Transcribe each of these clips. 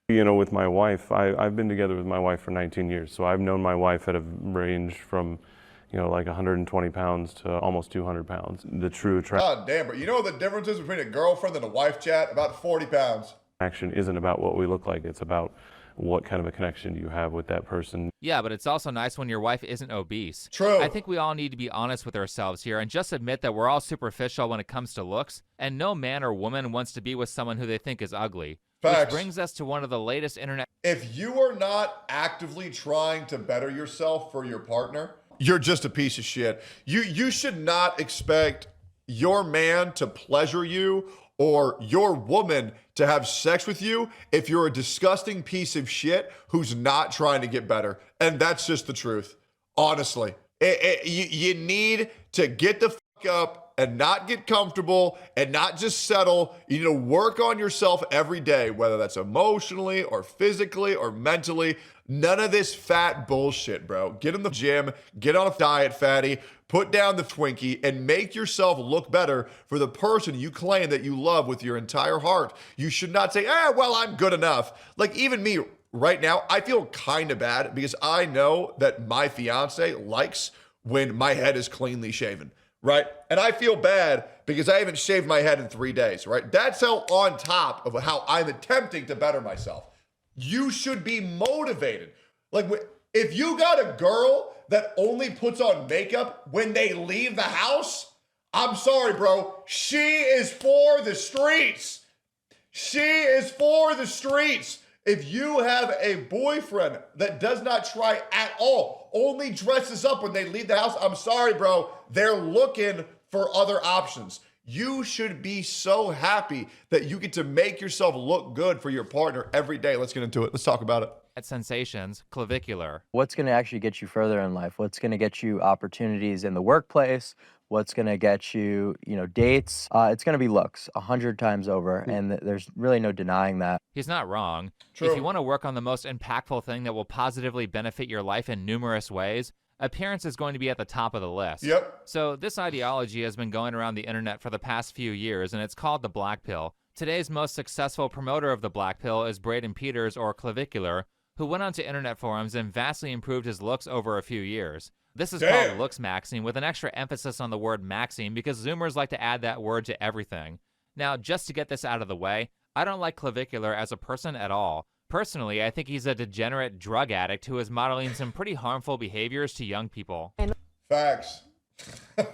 You know, with my wife, I've been together with my wife for 19 years, so I've known my wife at a range from, you know, like 120 pounds to almost 200 pounds. The true God damn, bro. You know what the difference is between a girlfriend and a wife, chat? About 40 pounds. attraction isn't about what we look like, it's about what kind of a connection you have with that person. Yeah, but it's also nice when your wife isn't obese. True. I think we all need to be honest with ourselves here and just admit that we're all superficial when it comes to looks, and no man or woman wants to be with someone who they think is ugly. Facts. Which brings us to one of the latest internet. If you are not actively trying to better yourself for your partner, you're just a piece of shit. You should not expect your man to pleasure you or your woman to have sex with you if you're a disgusting piece of shit who's not trying to get better. And that's just the truth. Honestly, you need to get the fuck up and not get comfortable and not just settle. You need to work on yourself every day, whether that's emotionally or physically or mentally. None of this fat bullshit, bro. Get in the gym, get on a diet, fatty, put down the Twinkie, and make yourself look better for the person you claim that you love with your entire heart. You should not say, well, I'm good enough. Like, even me right now, I feel kind of bad because I know that my fiance likes when my head is cleanly shaven, right? And I feel bad because I haven't shaved my head in 3 days, right? That's how on top of how I'm attempting to better myself. You should be motivated. Like, if you got a girl that only puts on makeup when they leave the house, I'm sorry, bro. She is for the streets. She is for the streets. If you have a boyfriend that does not try at all, only dresses up when they leave the house, I'm sorry, bro. They're looking for other options. You should be so happy that you get to make yourself look good for your partner every day. Let's get into it. Let's talk about it. Sensations, clavicular. What's going to actually get you further in life? What's going to get you opportunities in the workplace? What's going to get you, dates? It's going to be looks 100 times over, and there's really no denying that. He's not wrong. True. If you want to work on the most impactful thing that will positively benefit your life in numerous ways, appearance is going to be at the top of the list. Yep. So this ideology has been going around the internet for the past few years, and it's called the black pill. Today's most successful promoter of the black pill is Braden Peters, or Clavicular, who went onto internet forums and vastly improved his looks over a few years. This is called looks maxing, with an extra emphasis on the word maxing because Zoomers like to add that word to everything. Now, just to get this out of the way, I don't like Clavicular as a person at all. Personally, I think he's a degenerate drug addict who is modeling some pretty harmful behaviors to young people. Facts. An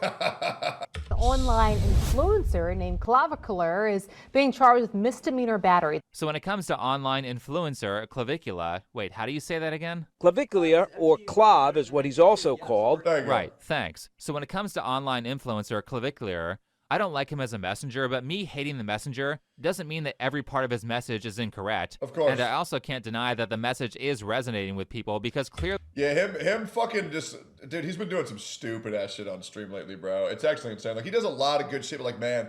online influencer named Clavicular is being charged with misdemeanor battery. So when it comes to online influencer, Clavicular, wait, how do you say that again? Clavicular, or Clav, is what he's also called. Right, thanks. So when it comes to online influencer, Clavicular, I don't like him as a messenger, but me hating the messenger doesn't mean that every part of his message is incorrect. Of course. And I also can't deny that the message is resonating with people because clearly... Yeah, him fucking just, dude, he's been doing some stupid ass shit on stream lately, bro. It's actually insane. Like, he does a lot of good shit, but like, man,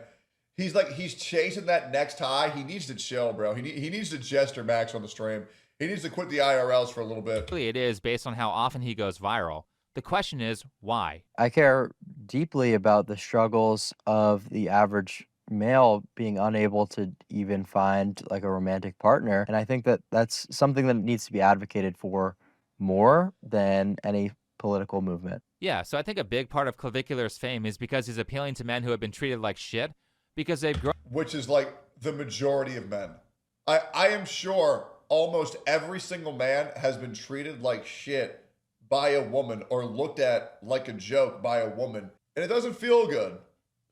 he's chasing that next high. He needs to chill, bro. He needs to jester max on the stream. He needs to quit the IRLs for a little bit. It is based on how often he goes viral. The question is, why? I care deeply about the struggles of the average male being unable to even find like a romantic partner. And I think that that's something that needs to be advocated for more than any political movement. Yeah, so I think a big part of Clavicular's fame is because he's appealing to men who have been treated like shit because they've grown... Which is like the majority of men. I am sure almost every single man has been treated like shit by a woman or looked at like a joke by a woman, and it doesn't feel good.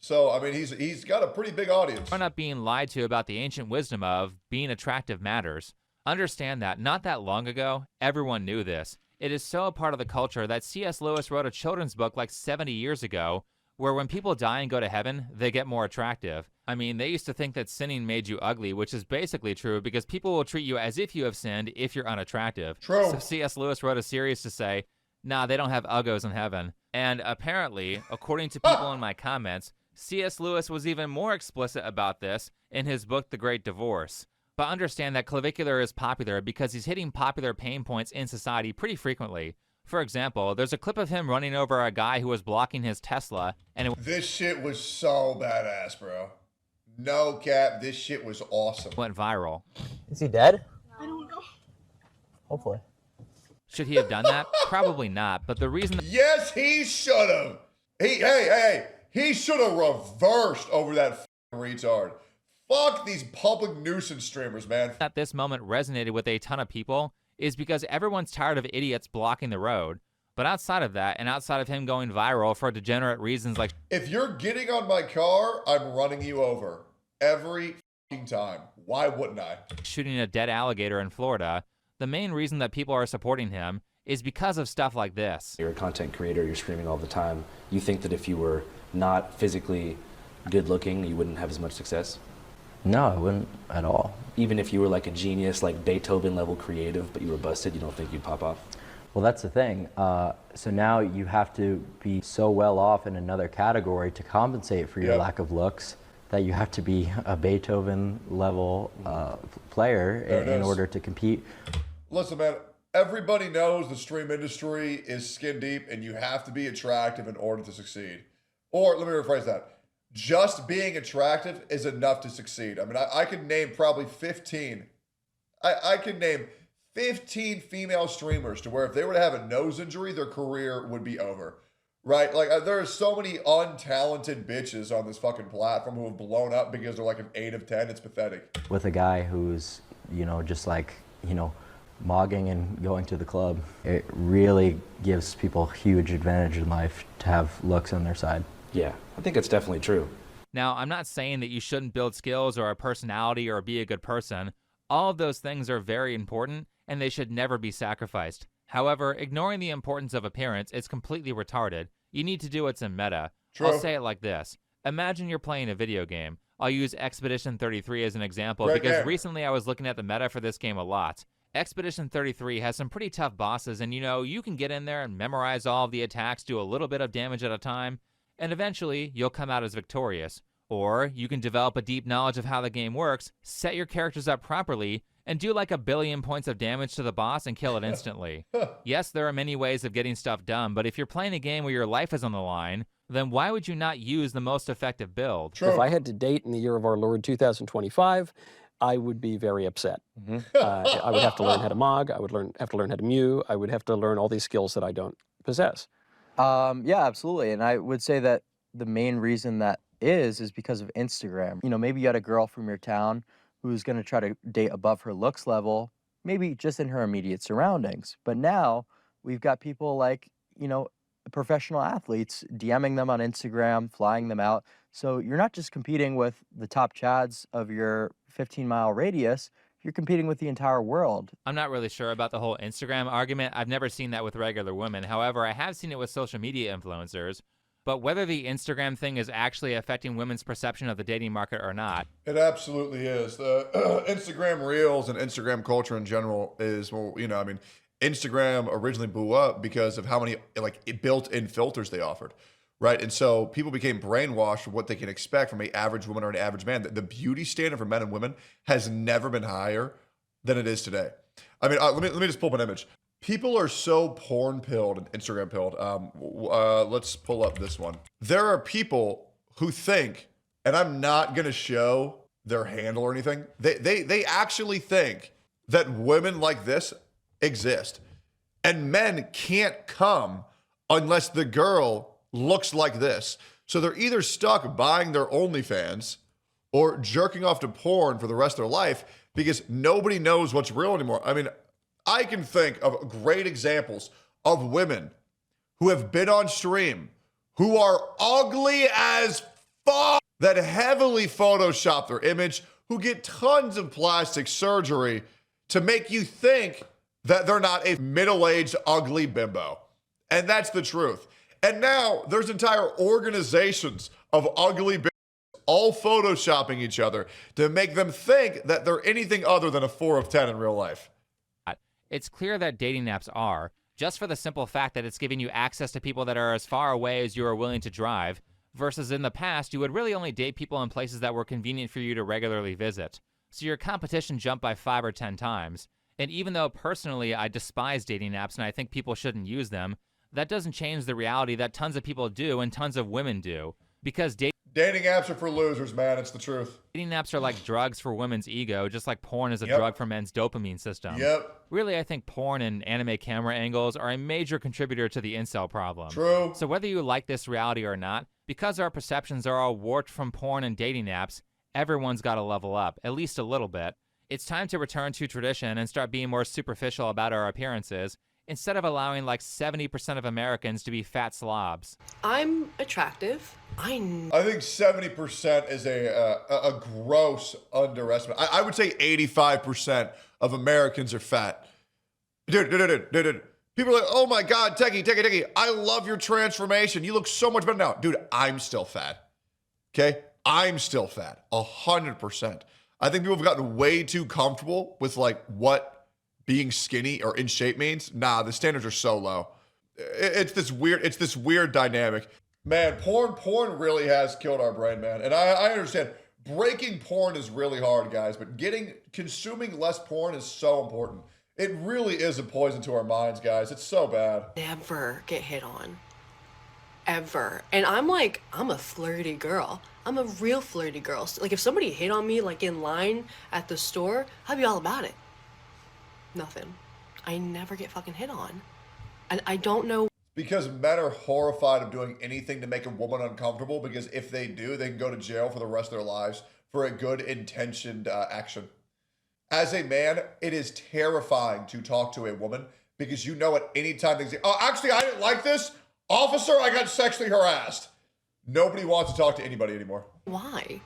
So, I mean, he's got a pretty big audience. Grown up being lied to about the ancient wisdom of being attractive matters. Understand that not that long ago, everyone knew this. It is so a part of the culture that C.S. Lewis wrote a children's book like 70 years ago where when people die and go to heaven, they get more attractive. I mean, they used to think that sinning made you ugly, which is basically true because people will treat you as if you have sinned if you're unattractive. True. So C.S. Lewis wrote a series to say, nah, they don't have uggos in heaven. And apparently, according to people in my comments, C.S. Lewis was even more explicit about this in his book, The Great Divorce. But understand that Clavicular is popular because he's hitting popular pain points in society pretty frequently. For example, there's a clip of him running over a guy who was blocking his Tesla, and this shit was so badass, bro. No cap, this shit was awesome. went viral. Is he dead? I don't Hopefully. Should he have done that? Probably not, but the reason Yes, he should have. He should have reversed over that retard. Fuck these public nuisance streamers, man. that this moment resonated with a ton of people is because everyone's tired of idiots blocking the road. But outside of that, and outside of him going viral for degenerate reasons like If you're getting on my car, I'm running you over every fucking time. Why wouldn't I? shooting a dead alligator in Florida, the main reason that people are supporting him is because of stuff like this. You're a content creator, you're streaming all the time. You think that if you were not physically good looking, you wouldn't have as much success? No, I wouldn't at all. Even if you were like a genius, like Beethoven level creative, but you were busted, you don't think you'd pop off? Well, that's the thing. So now you have to be so well off in another category to compensate for your lack of looks that you have to be a Beethoven level player in order to compete. Listen, man, everybody knows the stream industry is skin deep and you have to be attractive in order to succeed. Or let me rephrase that. Just being attractive is enough to succeed. I mean, I could name probably 15. I could name 15 female streamers to where if they were to have a nose injury, their career would be over. Right? Like, there are so many untalented bitches on this fucking platform who have blown up because they're like an 8 of 10. It's pathetic. With a guy who's, just like, mogging and going to the club, it really gives people a huge advantage in life to have looks on their side. Yeah, I think it's definitely true. Now, I'm not saying that you shouldn't build skills or a personality or be a good person. All of those things are very important and they should never be sacrificed. However, ignoring the importance of appearance is completely retarded. You need to do what's in meta. True. I'll say it like this. Imagine you're playing a video game. I'll use Expedition 33 as an example Great because game. recently I was looking at the meta for this game a lot. Expedition 33 has some pretty tough bosses and you can get in there and memorize all of the attacks, do a little bit of damage at a time, and eventually you'll come out as victorious. Or you can develop a deep knowledge of how the game works, set your characters up properly, and do like 1 billion points of damage to the boss and kill it instantly. Yes, there are many ways of getting stuff done, but if you're playing a game where your life is on the line, then why would you not use the most effective build? True. If I had to date in the year of our Lord 2025, I would be very upset. I would have to learn how to mog, I would have to learn how to mew, I would have to learn all these skills that I don't possess. Yeah, absolutely. And I would say that the main reason that is because of Instagram. Maybe you had a girl from your town who's going to try to date above her looks level, maybe just in her immediate surroundings. But now we've got people like, professional athletes DMing them on Instagram, flying them out. So you're not just competing with the top chads of your 15-mile radius, you're competing with the entire world. I'm not really sure about the whole Instagram argument. I've never seen that with regular women. However, I have seen it with social media influencers. But whether the Instagram thing is actually affecting women's perception of the dating market or not. It absolutely is. The Instagram Reels and Instagram culture in general is, Instagram originally blew up because of how many built-in filters they offered, right? And so people became brainwashed of what they can expect from an average woman or an average man. The beauty standard for men and women has never been higher than it is today. I mean, let me just pull up an image. People are so porn-pilled and Instagram-pilled. Let's pull up this one. There are people who think, and I'm not going to show their handle or anything, they actually think that women like this exist. And men can't come unless the girl looks like this. So they're either stuck buying their OnlyFans or jerking off to porn for the rest of their life because nobody knows what's real anymore. I mean, I can think of great examples of women who have been on stream who are ugly as fuck, that heavily Photoshop their image, who get tons of plastic surgery to make you think that they're not a middle-aged ugly bimbo. And that's the truth. And now there's entire organizations of ugly bimbos all photoshopping each other to make them think that they're anything other than a 4 of 10 in real life. It's clear that dating apps are, just for the simple fact that it's giving you access to people that are as far away as you are willing to drive, versus in the past, you would really only date people in places that were convenient for you to regularly visit. So your competition jumped by 5 or 10 times. And even though personally I despise dating apps and I think people shouldn't use them, that doesn't change the reality that tons of people do and tons of women do. Because Dating apps are for losers, man. It's the truth. Dating apps are like drugs for women's ego, just like porn is a Yep. drug for men's dopamine system. Yep. Really, I think porn and anime camera angles are a major contributor to the incel problem. True. So whether you like this reality or not, because our perceptions are all warped from porn and dating apps, everyone's got to level up, at least a little bit. It's time to return to tradition and start being more superficial about our appearances, instead of allowing like 70% of Americans to be fat slobs. I'm attractive. I think 70% is a gross underestimate. I would say 85% of Americans are fat. Dude. People are like, oh my God, Techie, I love your transformation. You look so much better now. Dude, I'm still fat. Okay? I'm still fat. 100%. I think people have gotten way too comfortable with like what being skinny or in shape means. Nah, the standards are so low. It's this weird dynamic. Man, porn really has killed our brain, man. And I understand breaking porn is really hard, guys, but consuming less porn is so important. It really is a poison to our minds, guys. It's so bad. Never get hit on. Ever. And I'm a flirty girl. I'm a real flirty girl. So, like, if somebody hit on me, like, in line at the store, I'd be all about it. Nothing. I never get fucking hit on. And I don't know. Because men are horrified of doing anything to make a woman uncomfortable, because if they do, they can go to jail for the rest of their lives for a good intentioned action. As a man, it is terrifying to talk to a woman because you know at any time they say, oh, actually, I didn't like this. Officer, I got sexually harassed. Nobody wants to talk to anybody anymore. Why?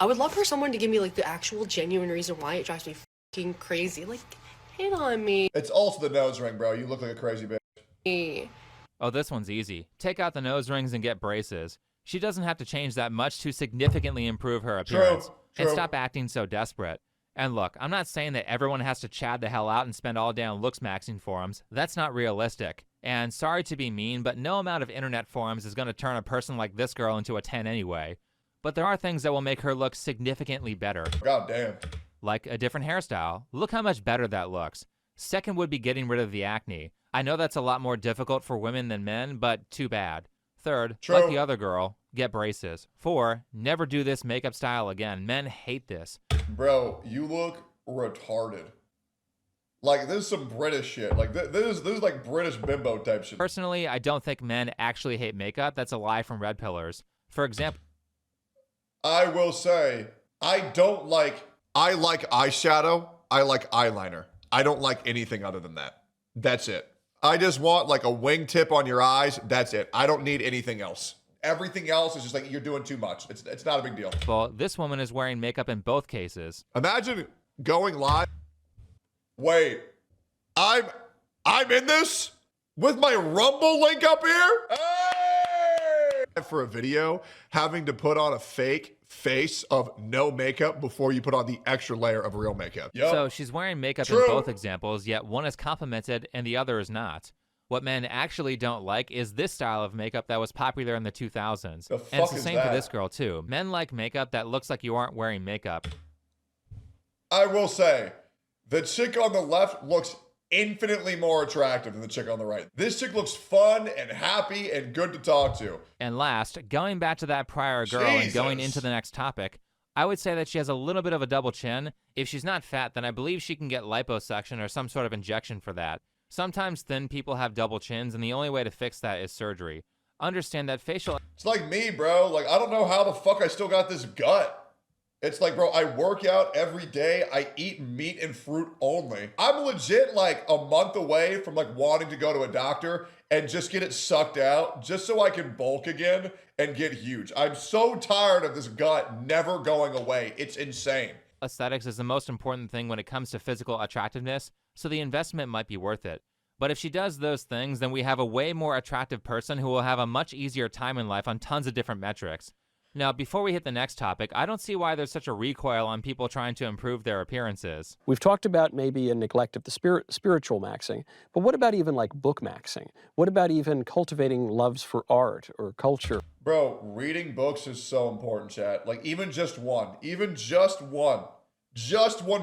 I would love for someone to give me, like, the actual genuine reason why it drives me fucking crazy. Like, hit on me. It's also the nose ring, bro. You look like a crazy bitch. Oh, this one's easy. Take out the nose rings and get braces. She doesn't have to change that much to significantly improve her appearance. True. And stop acting so desperate. And look, I'm not saying that everyone has to chad the hell out and spend all day on looks maxing forums. That's not realistic. And sorry to be mean, but no amount of internet forums is going to turn a person like this girl into a 10 anyway. But there are things that will make her look significantly better. God damn. Like a different hairstyle. Look how much better that looks. Second would be getting rid of the acne. I know that's a lot more difficult for women than men, but too bad. Third, like the other girl, get braces. 4, never do this makeup style again. Men hate this. Bro, you look retarded. Like, this is some British shit. Like, this is like British bimbo type shit. Personally, I don't think men actually hate makeup. That's a lie from Red Pillars. For example, I will say, I like eyeshadow. I like eyeliner. I don't like anything other than that. That's it. I just want like a wingtip on your eyes. That's it. I don't need anything else. Everything else is just like, you're doing too much. It's not a big deal. well, this woman is wearing makeup in both cases. Imagine going live. Wait, I'm in this with my Rumble link up here. Hey! For a video, having to put on a fake face of no makeup before you put on the extra layer of real makeup. Yep. So she's wearing makeup in both examples, yet one is complimented and the other is not. What men actually don't like is this style of makeup that was popular in the 2000s. And it's the same for this girl too. Men like makeup that looks like you aren't wearing makeup. I will say, the chick on the left looks infinitely more attractive than the chick on the right. This chick looks fun and happy and good to talk to. And last, going back to that prior girl and going into the next topic, I would say that she has a little bit of a double chin. If she's not fat, then I believe she can get liposuction or some sort of injection for that. Sometimes thin people have double chins, and the only way to fix that is surgery. Understand that facial... It's like me, bro. Like, I don't know how the fuck I still got this gut. It's like, bro, I work out every day. I eat meat and fruit only. I'm legit like a month away from like wanting to go to a doctor and just get it sucked out just so I can bulk again and get huge. I'm so tired of this gut never going away. It's insane. Aesthetics is the most important thing when it comes to physical attractiveness, so the investment might be worth it. But if she does those things, then we have a way more attractive person who will have a much easier time in life on tons of different metrics. Now, before we hit the next topic, I don't see why there's such a recoil on people trying to improve their appearances. We've talked about maybe a neglect of the spiritual maxing, but what about even like book maxing? What about even cultivating loves for art or culture? Bro, reading books is so important, chat. Like, even just one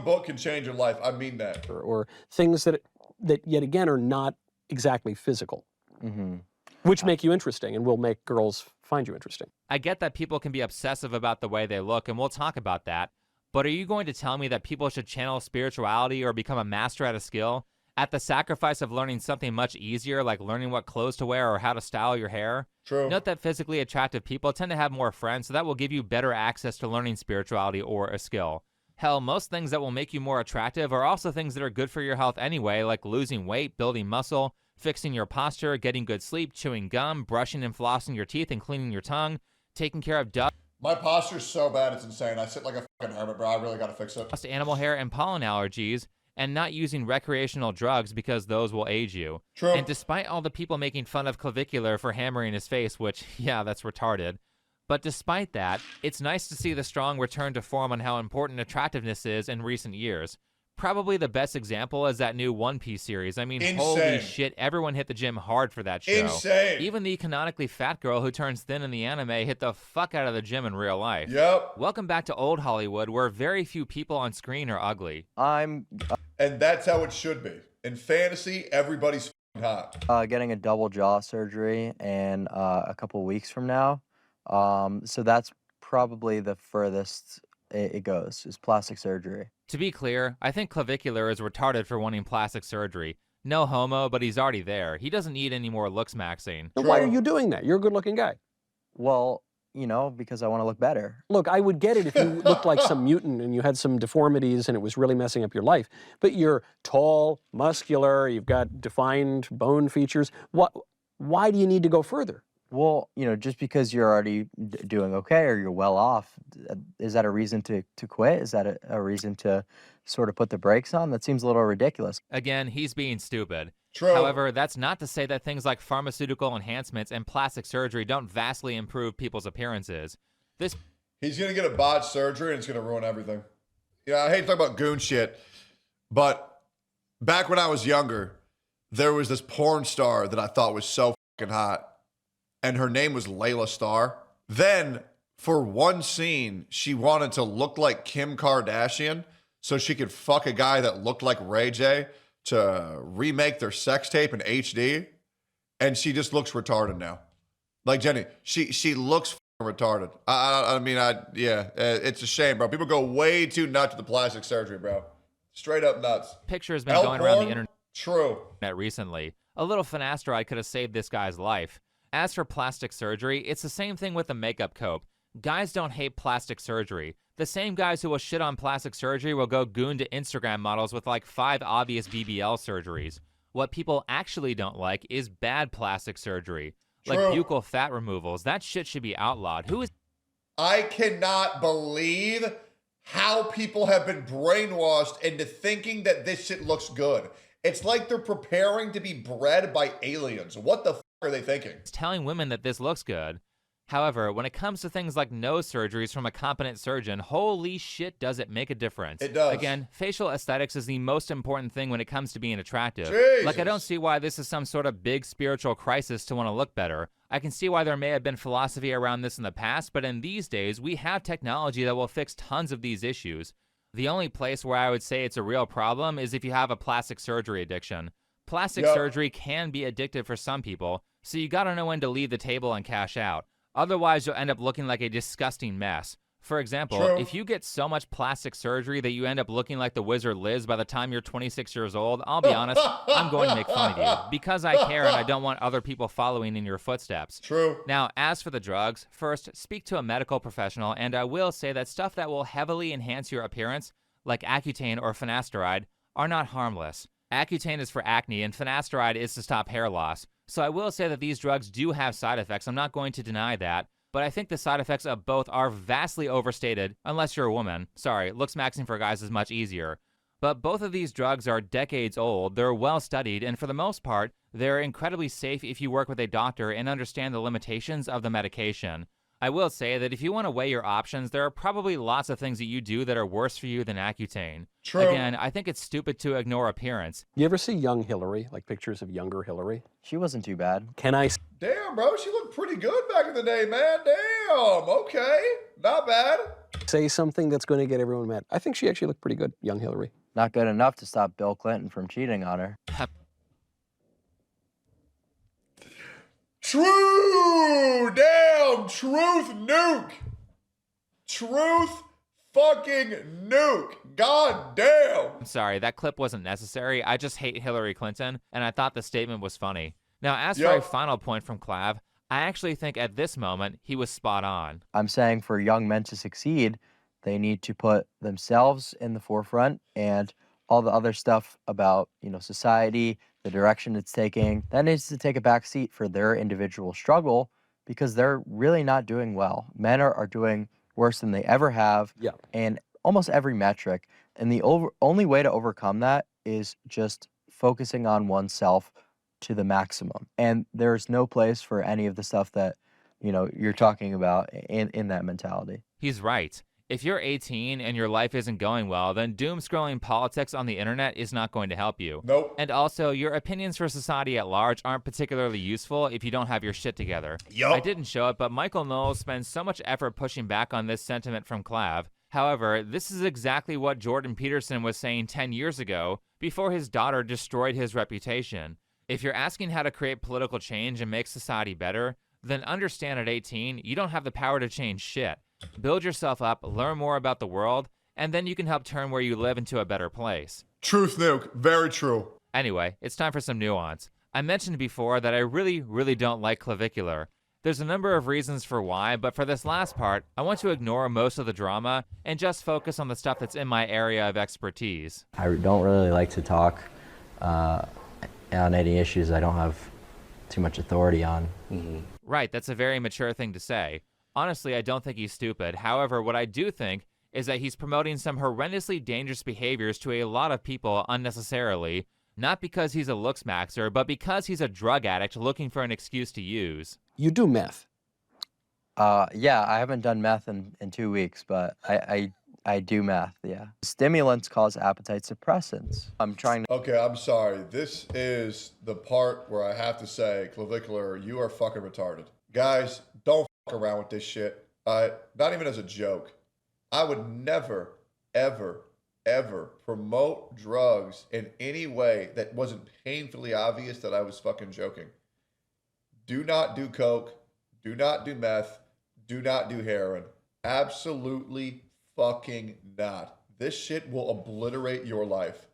book can change your life. I mean that. Or things that yet again are not exactly physical. Mm-hmm. which make you interesting and will make girls find you interesting. I get that people can be obsessive about the way they look, and we'll talk about that. But are you going to tell me that people should channel spirituality or become a master at a skill at the sacrifice of learning something much easier, like learning what clothes to wear or how to style your hair? True. Note that physically attractive people tend to have more friends, so that will give you better access to learning spirituality or a skill. Hell, most things that will make you more attractive are also things that are good for your health anyway, like losing weight, building muscle, fixing your posture, getting good sleep, chewing gum, brushing and flossing your teeth and cleaning your tongue, taking care of dust. My posture's so bad, it's insane. I sit like a fucking hermit, bro. I really gotta fix it. Animal hair and pollen allergies, and not using recreational drugs because those will age you. True. And despite all the people making fun of Clavicular for hammering his face, which, yeah, that's retarded, but despite that, it's nice to see the strong return to form on how important attractiveness is in recent years. Probably the best example is that new One Piece series. I mean, holy Insane. shit, everyone hit the gym hard for that show. Insane. Even the canonically fat girl who turns thin in the anime hit the fuck out of the gym in real life. Yep. Welcome back to old Hollywood, where very few people on screen are ugly. I'm And that's how it should be. In fantasy, everybody's hot. getting a double jaw surgery in a couple weeks from now. So that's probably the furthest it goes, is plastic surgery. To be clear, I think Clavicular is retarded for wanting plastic surgery. No homo, but he's already there. He doesn't need any more looks maxing. So why are you doing that? You're a good-looking guy. Well, you know, because I want to look better. Look, I would get it if you looked like some mutant and you had some deformities and it was really messing up your life. But you're tall, muscular, you've got defined bone features. Why do you need to go further? Well, you know, just because you're already doing okay or you're well off, is that a reason to quit? Is that a reason to sort of put the brakes on? That seems a little ridiculous. Again, he's being stupid. True. However, that's not to say that things like pharmaceutical enhancements and plastic surgery don't vastly improve people's appearances. He's gonna get a botched surgery and it's gonna ruin everything. Yeah, I hate to talk about goon shit, but back when I was younger, there was this porn star that I thought was so fucking hot, and her name was Layla Starr. Then, for one scene, she wanted to look like Kim Kardashian so she could fuck a guy that looked like Ray J to remake their sex tape in HD, and she just looks retarded now. Like Jenny, she looks retarded. Yeah, it's a shame, bro. People go way too nuts with the plastic surgery, bro. Straight up nuts. Picture has been going around the internet True. recently. A little finasteride could have saved this guy's life. As for plastic surgery, it's the same thing with the makeup cope. Guys don't hate plastic surgery. The same guys who will shit on plastic surgery will go goon to Instagram models with like 5 obvious BBL surgeries. What people actually don't like is bad plastic surgery. Like buccal fat removals. That shit should be outlawed. I cannot believe how people have been brainwashed into thinking that this shit looks good. It's like they're preparing to be bred by aliens. What the fuck are they thinking? It's telling women that this looks good. However, when it comes to things like nose surgeries from a competent surgeon, holy shit, does it make a difference. It does. Again, facial aesthetics is the most important thing when it comes to being attractive. Jesus. Like, I don't see why this is some sort of big spiritual crisis to want to look better. I can see why there may have been philosophy around this in the past, but in these days, we have technology that will fix tons of these issues. The only place where I would say it's a real problem is if you have a plastic surgery addiction. Plastic surgery can be addictive for some people, so you gotta know when to leave the table and cash out. Otherwise, you'll end up looking like a disgusting mess. For example, if you get so much plastic surgery that you end up looking like the wizard Liz by the time you're 26 years old, I'll be honest, I'm going to make fun of you because I care and I don't want other people following in your footsteps. True. Now, as for the drugs, first, speak to a medical professional, and I will say that stuff that will heavily enhance your appearance, like Accutane or finasteride, are not harmless. Accutane is for acne, and finasteride is to stop hair loss. So I will say that these drugs do have side effects. I'm not going to deny that. But I think the side effects of both are vastly overstated, unless you're a woman. Sorry, looks maxing for guys is much easier. But both of these drugs are decades old, they're well studied, and for the most part, they're incredibly safe if you work with a doctor and understand the limitations of the medication. I will say that if you want to weigh your options, there are probably lots of things that you do that are worse for you than Accutane. True. Again, I think it's stupid to ignore appearance. You ever see young Hillary, like pictures of younger Hillary? She wasn't too bad. Can I Damn, bro, she looked pretty good back in the day, man. Damn, okay. Not bad. say something that's going to get everyone mad? I think she actually looked pretty good, young Hillary. Not good enough to stop Bill Clinton from cheating on her. True! Damn! Truth nuke! Truth fucking nuke! God damn! I'm sorry, that clip wasn't necessary. I just hate Hillary Clinton, and I thought the statement was funny. Now, as for a final point from Clav, I actually think at this moment he was spot on. I'm saying for young men to succeed, they need to put themselves in the forefront, and all the other stuff about, society, the direction it's taking, that needs to take a back seat for their individual struggle, because they're really not doing well. Men are doing worse than they ever have in almost every metric. And the only way to overcome that is just focusing on oneself to the maximum. And there's no place for any of the stuff that, you're talking about in that mentality. He's right. If you're 18 and your life isn't going well, then doom-scrolling politics on the internet is not going to help you. Nope. And also, your opinions for society at large aren't particularly useful if you don't have your shit together. Yup. I didn't show it, but Michael Knowles spends so much effort pushing back on this sentiment from Clav. However, this is exactly what Jordan Peterson was saying 10 years ago, before his daughter destroyed his reputation. If you're asking how to create political change and make society better, then understand at 18, you don't have the power to change shit. Build yourself up, learn more about the world, and then you can help turn where you live into a better place. Truth nuke. Very true. Anyway, it's time for some nuance. I mentioned before that I really don't like Clavicular. There's a number of reasons for why, but for this last part, I want to ignore most of the drama and just focus on the stuff that's in my area of expertise. I don't really like to talk on any issues I don't have too much authority on. Right, that's a very mature thing to say. Honestly, I don't think he's stupid. However, what I do think is that he's promoting some horrendously dangerous behaviors to a lot of people unnecessarily, not because he's a looks maxer, but because he's a drug addict looking for an excuse to use. You do meth. Yeah, I haven't done meth in 2 weeks, but I do meth, yeah. Stimulants cause appetite suppressants. I'm trying to... Okay, I'm sorry. This is the part where I have to say, Clavicular, you are fucking retarded. Guys, don't fuck around with this shit. Not even as a joke. I would never, ever, ever promote drugs in any way that wasn't painfully obvious that I was fucking joking. Do not do coke. Do not do meth. Do not do heroin. Absolutely fucking not. This shit will obliterate your life.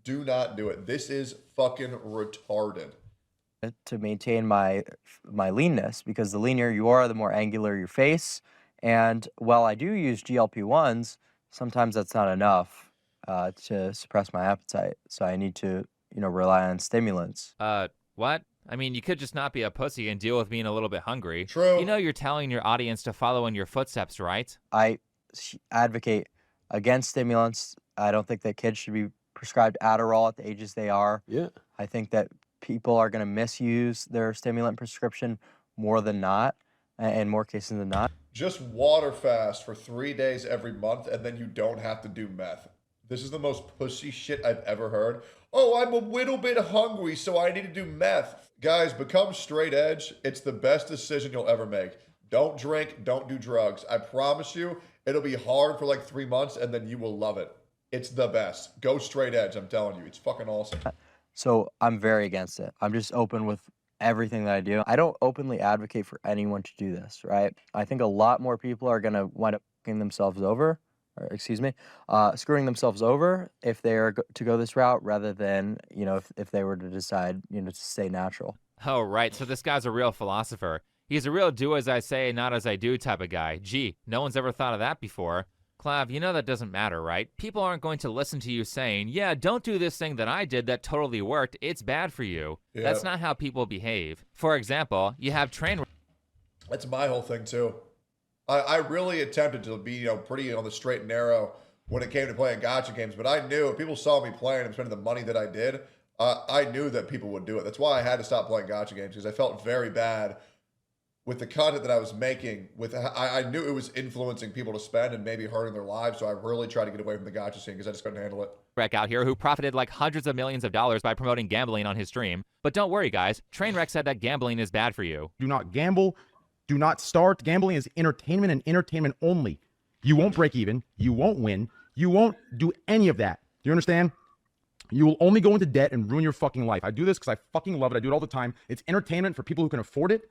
Do not do it. This is fucking retarded. To maintain my leanness, because the leaner you are, the more angular your face. And while I do use GLP-1s, sometimes that's not enough to suppress my appetite. So I need to, rely on stimulants. What? I mean, you could just not be a pussy and deal with being a little bit hungry. True. You know you're telling your audience to follow in your footsteps, right? I advocate against stimulants. I don't think that kids should be prescribed Adderall at the ages they are. Yeah. I think that people are going to misuse their stimulant prescription more than not, in more cases than not. Just water fast for 3 days every month, and then you don't have to do meth. This is the most pussy shit I've ever heard. Oh, I'm a little bit hungry, so I need to do meth. Guys, become straight edge. It's the best decision you'll ever make. Don't drink, don't do drugs. I promise you, it'll be hard for like 3 months, and then you will love it. It's the best. Go straight edge, I'm telling you. It's fucking awesome. So I'm very against it. I'm just open with everything that I do. I don't openly advocate for anyone to do this, right? I think a lot more people are going to wind up screwing themselves over if they are to go this route, rather than, if they were to decide, to stay natural. Oh, right. So this guy's a real philosopher. He's a real do as I say, not as I do type of guy. Gee, no one's ever thought of that before. Clav, you know that doesn't matter, right? People aren't going to listen to you saying, yeah, don't do this thing that I did that totally worked. It's bad for you. Yeah. That's not how people behave. For example, you have train... That's my whole thing, too. I really attempted to be, pretty on the straight and narrow when it came to playing gacha games, but I knew if people saw me playing and spending the money that I did, I knew that people would do it. That's why I had to stop playing gacha games, because I felt very bad with the content that I was making. I knew it was influencing people to spend and maybe hurting their lives, so I really tried to get away from the gacha scene because I just couldn't handle it. Trainwreck out here who profited like hundreds of millions of dollars by promoting gambling on his stream. But don't worry, guys. Trainwreck said that gambling is bad for you. Do not gamble. Do not start. Gambling is entertainment and entertainment only. You won't break even. You won't win. You won't do any of that. Do you understand? You will only go into debt and ruin your fucking life. I do this because I fucking love it. I do it all the time. It's entertainment for people who can afford it.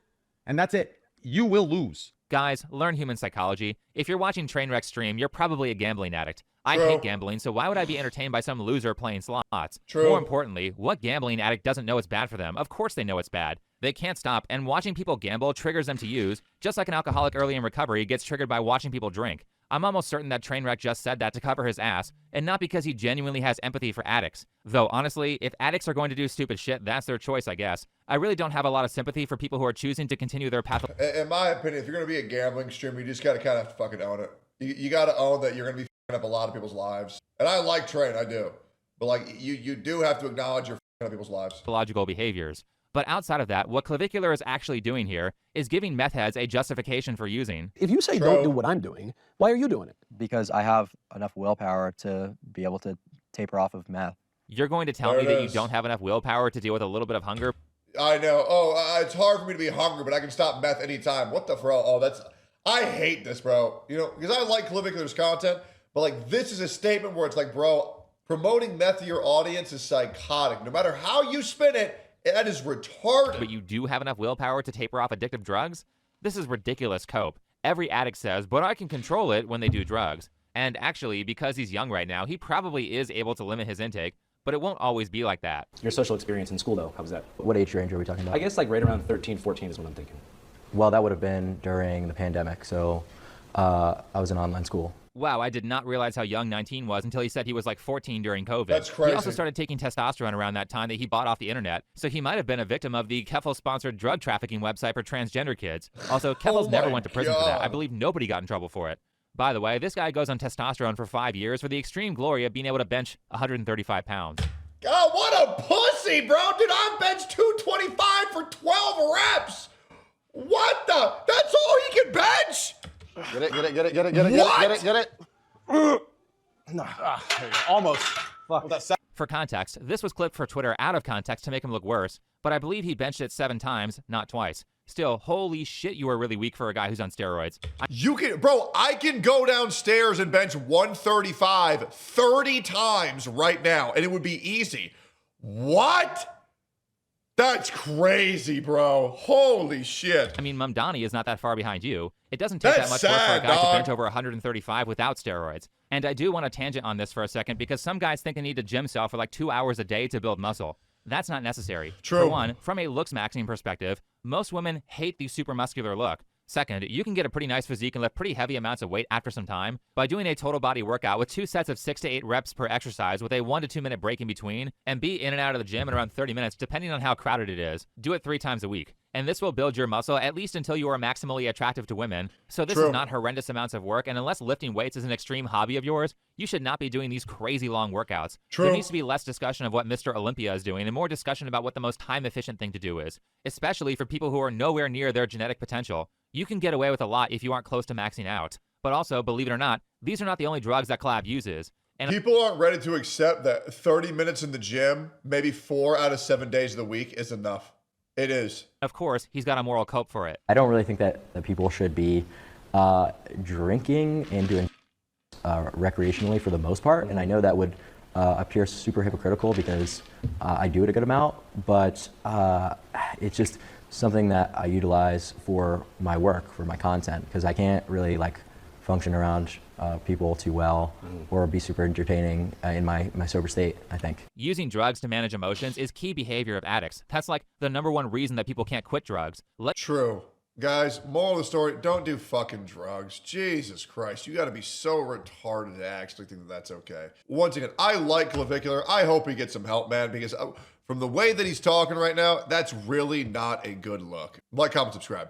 And that's it. You will lose. Guys, learn human psychology. If you're watching Trainwreck stream, you're probably a gambling addict. I True. hate gambling, so why would I be entertained by some loser playing slots? True. More importantly, what gambling addict doesn't know it's bad for them? Of course they know it's bad. They can't stop, and watching people gamble triggers them to use, just like an alcoholic early in recovery gets triggered by watching people drink. I'm almost certain that Trainwreck just said that to cover his ass, and not because he genuinely has empathy for addicts. Though, honestly, if addicts are going to do stupid shit, that's their choice, I guess. I really don't have a lot of sympathy for people who are choosing to continue their path. In my opinion, if you're going to be a gambling streamer, you just got to kind of fucking own it. You got to own that you're going to be fucking up a lot of people's lives. And I like Train, I do. But like, you do have to acknowledge you're fucking up people's lives. Pathological behaviors. But outside of that, what Clavicular is actually doing here is giving meth heads a justification for using. If you say don't do what I'm doing, why are you doing it? Because I have enough willpower to be able to taper off of meth. You're going to tell There me it that you is. don't have enough willpower to deal with a little bit of hunger? I know. Oh, it's hard for me to be hungry, but I can stop meth anytime. What the bro? Oh, that's... I hate this, bro. You know, because I like Clavicular's content, but like this is a statement where it's like, bro, promoting meth to your audience is psychotic. No matter how you spin it, that is retarded. But you do have enough willpower to taper off addictive drugs? This is ridiculous cope. Every addict says, but I can control it when they do drugs. And actually, because he's young right now, he probably is able to limit his intake, but it won't always be like that. Your social experience in school, though, how was that? What age range are we talking about? I guess like right around 13, 14 is what I'm thinking. Well, that would have been during the pandemic, so I was in online school. Wow, I did not realize how young 19 was until he said he was like 14 during COVID. That's crazy. He also started taking testosterone around that time that he bought off the internet, so he might have been a victim of the Keffel-sponsored drug trafficking website for transgender kids. Also, Keffel's never my went to prison for that. I God. believe nobody got in trouble for it. By the way, this guy goes on testosterone for 5 years for the extreme glory of being able to bench 135 pounds. God, what a pussy, bro. Dude, I bench 225 for 12 reps. What the? That's all he can bench? Get it, get it, get it, get it, get it, What? get it, get it, get it. No, there you go. Almost. Fuck. With that For context, this was clipped for Twitter out of context to make him look worse, but I believe he benched it 7 times, not twice. Still, holy shit, you are really weak for a guy who's on steroids. You can, bro, I can go downstairs and bench 135 30 times right now, and it would be easy. What? That's crazy, bro. Holy shit. I mean, Mamdani is not that far behind you. It doesn't take That's that much work for a sad, guy to dog. bench over 135 without steroids. And I do want to tangent on this for a second because some guys think they need to gym self for like 2 hours a day to build muscle. That's not necessary. True. For one, from a looks maxing perspective, most women hate the super muscular look. Second, you can get a pretty nice physique and lift pretty heavy amounts of weight after some time by doing a total body workout with 2 sets of 6 to 8 reps per exercise with a 1 to 2 minute break in between, and be in and out of the gym in around 30 minutes depending on how crowded it is. Do it 3 times a week. And this will build your muscle at least until you are maximally attractive to women. So this True. is not horrendous amounts of work, and unless lifting weights is an extreme hobby of yours, you should not be doing these crazy long workouts. True. There needs to be less discussion of what Mr. Olympia is doing and more discussion about what the most time-efficient thing to do is, especially for people who are nowhere near their genetic potential. You can get away with a lot if you aren't close to maxing out. But also, believe it or not, these are not the only drugs that Clav uses. And People aren't ready to accept that 30 minutes in the gym, maybe 4 out of 7 days of the week is enough. It is. of course, he's got a moral cope for it. I don't really think that people should be drinking and doing recreationally for the most part, and I know that would appear super hypocritical because I do it a good amount, but it's just something that I utilize for my work, for my content, because I can't really like function around people too well or be super entertaining in my sober state, I think. Using drugs to manage emotions is key behavior of addicts. That's like the #1 reason that people can't quit drugs. True. Guys, moral of the story, don't do fucking drugs. Jesus Christ, you gotta be so retarded to actually think that that's okay. Once again, I like Clavicular. I hope he gets some help, man, because from the way that he's talking right now, that's really not a good look. Like, comment, subscribe.